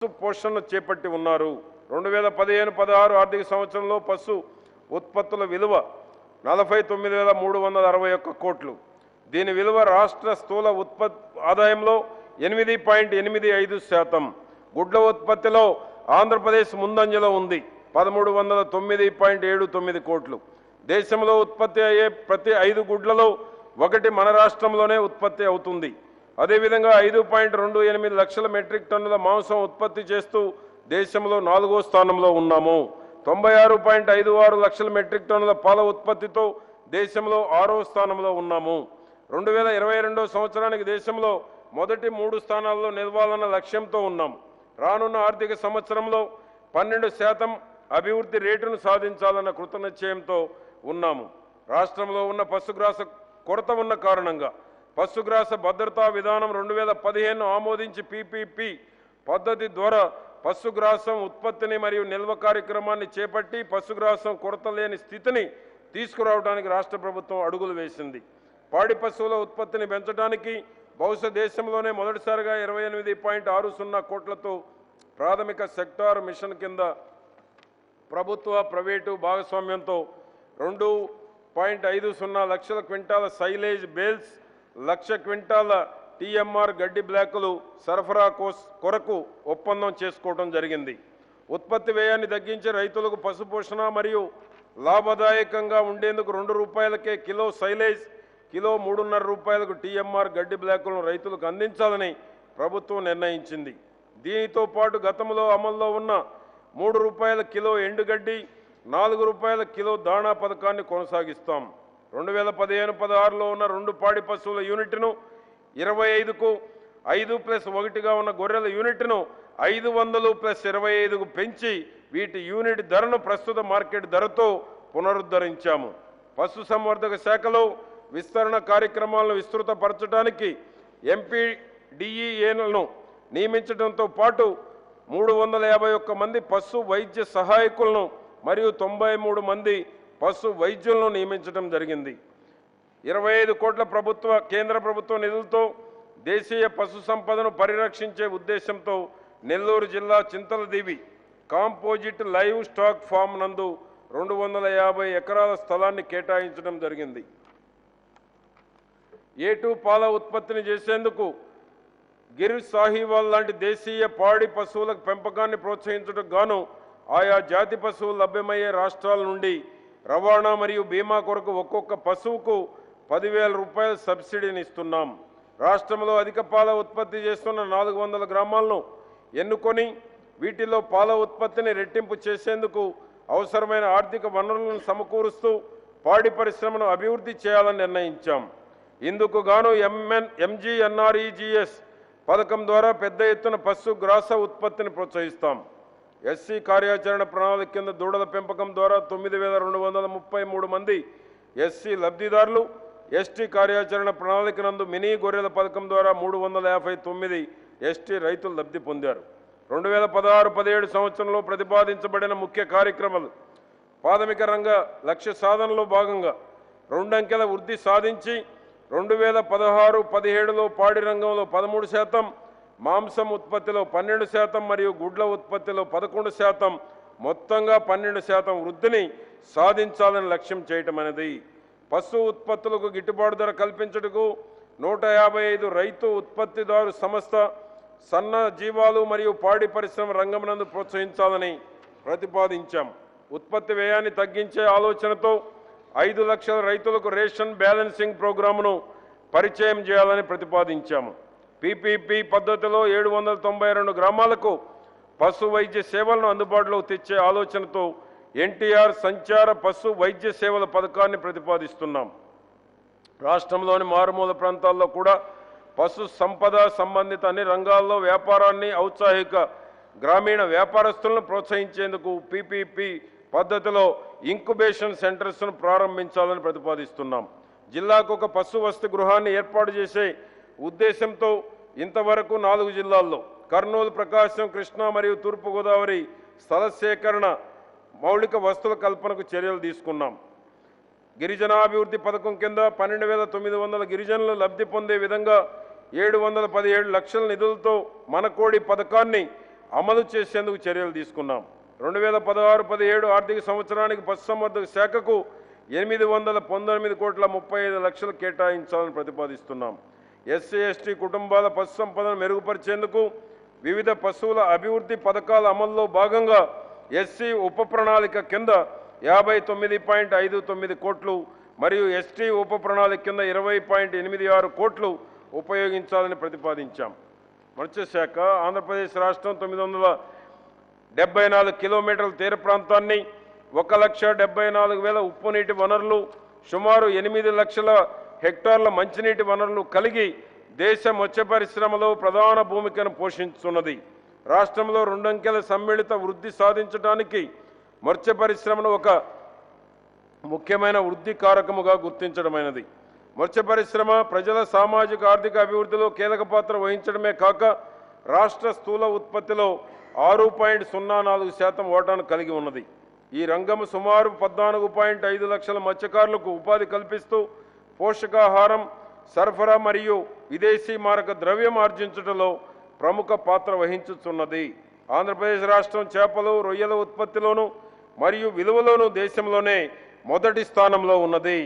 పోషణను చేపట్టి ఉన్నారు. 2015-16 ఆర్థిక సంవత్సరంలో పశు ఉత్పత్తుల విలువ 49,361 కోట్లు. దీని విలువ రాష్ట్ర స్థూల ఆదాయంలో 8.85%. గుడ్ల ఉత్పత్తిలో ఆంధ్రప్రదేశ్ ముందంజలో ఉంది, 1309.79 కోట్లు. దేశంలో ఉత్పత్తి అయ్యే ప్రతి 5 గుడ్లలో 1 మన రాష్ట్రంలోనే ఉత్పత్తి అవుతుంది. అదేవిధంగా 5.28 లక్షల మెట్రిక్ టన్నుల మాంసం ఉత్పత్తి చేస్తూ దేశంలో 4వ స్థానంలో ఉన్నాము. 96.56 లక్షల మెట్రిక్ టన్నుల పాల ఉత్పత్తితో దేశంలో 6వ స్థానంలో ఉన్నాము. 2022 సంవత్సరానికి దేశంలో మొదటి 3 స్థానాల్లో నిలవాలన్న లక్ష్యంతో ఉన్నాం. రానున్న ఆర్థిక సంవత్సరంలో 12% అభివృద్ధి రేటును సాధించాలన్న కృతనిశ్చయంతో ఉన్నాము. రాష్ట్రంలో ఉన్న పశుగ్రాస కొరత ఉన్న కారణంగా పశుగ్రాస భద్రతా విధానం 2015 ఆమోదించి పీపీపీ పద్ధతి ద్వారా పశుగ్రాసం ఉత్పత్తిని మరియు నిల్వ కార్యక్రమాన్ని చేపట్టి పశుగ్రాసం కొరత లేని స్థితిని తీసుకురావడానికి రాష్ట్ర ప్రభుత్వం అడుగులు వేసింది. పాడి పశువుల ఉత్పత్తిని పెంచడానికి బహుశా దేశంలోనే మొదటిసారిగా 28.60 కోట్లతో ప్రాథమిక సెక్టార్ మిషన్ కింద ప్రభుత్వ ప్రైవేటు భాగస్వామ్యంతో 2.50 లక్షల క్వింటాల సైలేజ్ బేల్స్, 1,00,000 క్వింటాల టీఎంఆర్ గడ్డి బ్లాకులు సరఫరా కొరకు ఒప్పందం చేసుకోవడం జరిగింది. ఉత్పత్తి వ్యయాన్ని తగ్గించి రైతులకు పశుపోషణ మరియు లాభదాయకంగా ఉండేందుకు ₹2కే కిలో సైలేజ్, కిలో ₹3.50 టీఎంఆర్ గడ్డి బ్లాకులను రైతులకు అందించాలని ప్రభుత్వం నిర్ణయించింది. దీనితో పాటు గతంలో అమల్లో ఉన్న ₹3 కిలో ఎండుగడ్డి, ₹4 కిలో దాణా పథకాన్ని కొనసాగిస్తాం. 2015-16లో ఉన్న 2 పాడి పశువుల యూనిట్ను 25కు, 5+1గా ఉన్న గొర్రెల యూనిట్ను 500+25కు పెంచి వీటి యూనిట్ ధరను ప్రస్తుత మార్కెట్ ధరతో పునరుద్ధరించాము. పశుసంవర్ధక శాఖలో విస్తరణ కార్యక్రమాలను విస్తృతపరచడానికి ఎంపీడీఈఏలను నియమించడంతో పాటు 351 మంది పశు వైద్య సహాయకులను మరియు 93 మంది పశు వైద్యులను నియమించడం జరిగింది. 25 కోట్ల కేంద్ర ప్రభుత్వ నిధులతో దేశీయ పశు సంపదను పరిరక్షించే ఉద్దేశంతో నెల్లూరు జిల్లా చింతలదీవి కాంపోజిట్ లైవ్ స్టాక్ ఫామ్ నందు 250 ఎకరాల స్థలాన్ని కేటాయించడం జరిగింది. A2 పాల ఉత్పత్తిని చేసేందుకు గిర్ సాహివాల్ లాంటి దేశీయ పాడి పశువుల పెంపకాన్ని ప్రోత్సహించడానికి గాను ఆయా జాతి పశువులు లభ్యమయ్యే రాష్ట్రాల నుండి రవాణా మరియు బీమా కొరకు ఒక్కొక్క పశువుకు ₹10,000 సబ్సిడీని ఇస్తున్నాం. రాష్ట్రంలో అధిక పాల ఉత్పత్తి చేస్తున్న 400 గ్రామాలను ఎన్నుకొని వీటిలో పాల ఉత్పత్తిని రెట్టింపు చేసేందుకు అవసరమైన ఆర్థిక వనరులను సమకూరుస్తూ పాడి పరిశ్రమను అభివృద్ధి చేయాలని నిర్ణయించాం. ఇందుకు గాను MGNREGS పథకం ద్వారా పెద్ద ఎత్తున పశుగ్రాస ఉత్పత్తిని ప్రోత్సహిస్తాం. ఎస్సీ కార్యాచరణ ప్రణాళిక కింద దూడల పెంపకం ద్వారా 9,233 మంది ఎస్సీ లబ్ధిదారులు, ఎస్టీ కార్యాచరణ ప్రణాళిక నందు మినీ గొర్రెల పథకం ద్వారా 359 ఎస్టీ రైతులు లబ్ధి పొందారు. 2016-17 సంవత్సరంలో ప్రతిపాదించబడిన ముఖ్య కార్యక్రమాలు ప్రాథమిక రంగ లక్ష్య సాధనలో భాగంగా 2 అంకెల వృద్ధి సాధించి 2016-17లో పాడి రంగంలో 13%, మాంసం ఉత్పత్తిలో 12% మరియు గుడ్ల ఉత్పత్తిలో 11%, మొత్తంగా 12% వృద్ధిని సాధించాలని లక్ష్యం చేయటం అనేది. పశు ఉత్పత్తులకు గిట్టుబాటు ధర కల్పించుటకు 155 రైతు ఉత్పత్తిదారు సంస్థ సన్న జీవాలు మరియు పాడి పరిశ్రమ రంగమునందు ప్రోత్సహించాలని ప్రతిపాదించాం. ఉత్పత్తి వ్యయాన్ని తగ్గించే ఆలోచనతో 5 లక్షల రైతులకు రేషన్ బ్యాలెన్సింగ్ ప్రోగ్రామును పరిచయం చేయాలని ప్రతిపాదించాము. పీపీపీ పద్ధతిలో 792 గ్రామాలకు పశు వైద్య సేవలను అందుబాటులోకి తెచ్చే ఆలోచనతో ఎన్టీఆర్ సంచార పశు వైద్య సేవల పథకాన్ని ప్రతిపాదిస్తున్నాం. రాష్ట్రంలోని మారుమూల ప్రాంతాల్లో కూడా పశు సంపద సంబంధిత అన్ని రంగాల్లో వ్యాపారాన్ని ఔత్సాహిక గ్రామీణ వ్యాపారస్తులను ప్రోత్సహించేందుకు పీపీపీ పద్ధతిలో ఇంక్యుబేషన్ సెంటర్స్ను ప్రారంభించాలని ప్రతిపాదిస్తున్నాం. జిల్లాకు ఒక పశు వసతి గృహాన్ని ఏర్పాటు చేసే ఉద్దేశంతో ఇంతవరకు 4 జిల్లాల్లో కర్నూలు, ప్రకాశం, కృష్ణా మరియు తూర్పుగోదావరి స్థల సేకరణ మౌలిక వసతుల కల్పనకు చర్యలు తీసుకున్నాం. గిరిజనాభివృద్ధి పథకం కింద 12,900 గిరిజనులు లబ్ధి పొందే విధంగా 717 లక్షల నిధులతో మనకోడి పథకాన్ని అమలు చేసేందుకు చర్యలు తీసుకున్నాం. 2016-17 ఆర్థిక సంవత్సరానికి పశుసంవర్ధక శాఖకు 819,35 కేటాయించాలని ప్రతిపాదిస్తున్నాం. ఎస్సీ ఎస్టీ కుటుంబాల పశు సంపదను మెరుగుపరిచేందుకు వివిధ పశువుల అభివృద్ధి పథకాల అమల్లో భాగంగా ఎస్సీ ఉప ప్రణాళిక కింద 59.59 కోట్లు మరియు ఎస్టీ ఉప ప్రణాళిక కింద 20.86 కోట్లు ఉపయోగించాలని ప్రతిపాదించాం. మత్స్యశాఖ ఆంధ్రప్రదేశ్ రాష్ట్రం 974 కిలోమీటర్ల తీర ప్రాంతాన్ని 1,74,000 ఉప్పు నీటి వనరులు, సుమారు 8 లక్షల హెక్టార్ల మంచినీటి వనరులు కలిగి దేశ మత్స్య పరిశ్రమలో ప్రధాన భూమికను పోషిస్తున్నది. రాష్ట్రంలో 2 అంకెల సమ్మిళిత వృద్ధి సాధించడానికి మత్స్య పరిశ్రమను ఒక ముఖ్యమైన వృద్ధి కారకముగా గుర్తించడమైనది. మత్స్య పరిశ్రమ ప్రజల సామాజిక ఆర్థిక అభివృద్ధిలో కీలక పాత్ర వహించడమే కాక రాష్ట్ర స్థూల ఉత్పత్తిలో 6.04% వాటాను కలిగి ఉన్నది. ఈ రంగం సుమారు 14.5 లక్షల మత్స్యకారులకు ఉపాధి కల్పిస్తూ పోషకాహారం సరఫరా మరియు విదేశీ మారక ద్రవ్యం ఆర్జించడంలో ప్రముఖ పాత్ర వహించుతున్నది. ఆంధ్రప్రదేశ్ రాష్ట్రం చేపలు, రొయ్యల ఉత్పత్తిలోను మరియు విలువలోను దేశంలోనే మొదటి స్థానంలో ఉన్నది.